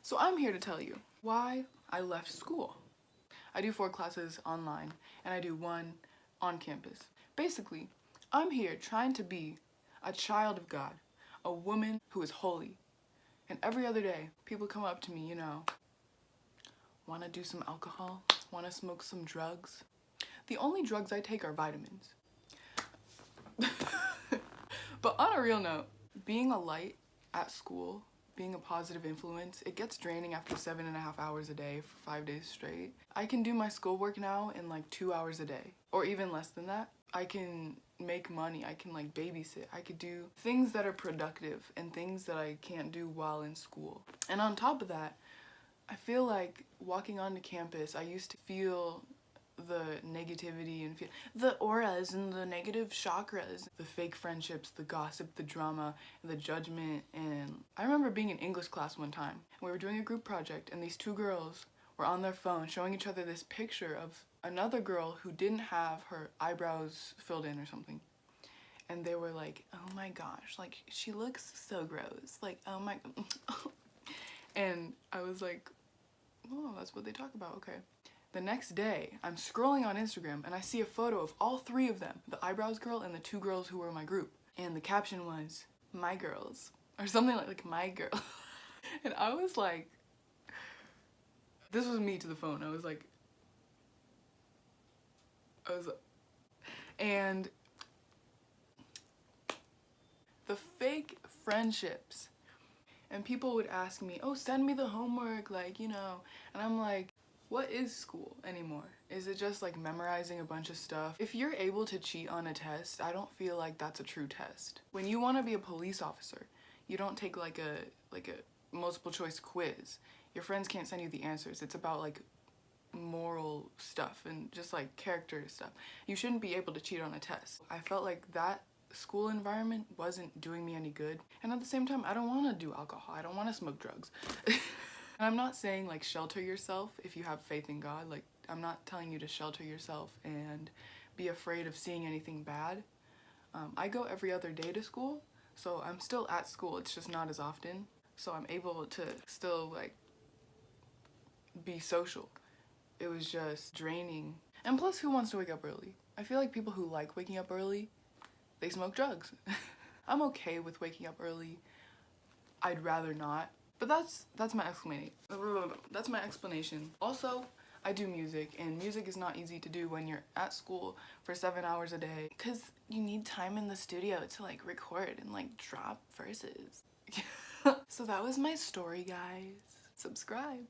So I'm here to tell you why I left school. I do 4 classes online and I do 1 on campus. Basically, I'm here trying to be a child of God, a woman who is holy. And every other day, people come up to me, want to do some alcohol, want to smoke some drugs. The only drugs I take are vitamins. But on a real note, being a light at school, being a positive influence, it gets draining after 7.5 hours a day for 5 days straight. I can do my schoolwork now in like 2 hours a day, or even less than that. I can make money, I can like babysit, I could do things that are productive and things that I can't do while in school. And on top of that, I feel like walking onto campus, I used to feel the negativity and feel the auras and the negative chakras, the fake friendships, the gossip, the drama, and the judgment. And I remember being in English class one time. We were doing a group project and these 2 girls were on their phone showing each other this picture of another girl who didn't have her eyebrows filled in or something. And they were like, oh my gosh, like she looks so gross, like oh my and I was like, oh, that's what they talk about, okay. The next day, I'm scrolling on Instagram and I see a photo of all 3 of them, the eyebrows girl and the 2 girls who were in my group. And the caption was, my girls, or something like my girl. And I was like, this was me to the phone. And the fake friendships. And people would ask me, oh, send me the homework, like, and I'm like, what is school anymore? Is it just like memorizing a bunch of stuff? If you're able to cheat on a test, I don't feel like that's a true test. When you want to be a police officer, you don't take like a multiple choice quiz. Your friends can't send you the answers. It's about like moral stuff and just like character stuff. You shouldn't be able to cheat on a test. I felt like that school environment wasn't doing me any good. And at the same time, I don't want to do alcohol. I don't want to smoke drugs. And I'm not saying like shelter yourself if you have faith in God. Like, I'm not telling you to shelter yourself and be afraid of seeing anything bad. I go every other day to school, so I'm still at school. It's just not as often. So I'm able to still like be social. It was just draining. And plus, who wants to wake up early? I feel like people who like waking up early, they smoke drugs. I'm okay with waking up early. I'd rather not. But that's my explanation. That's my explanation. Also, I do music, and music is not easy to do when you're at school for 7 hours a day, because you need time in the studio to like record and like drop verses. So that was my story, guys. Subscribe.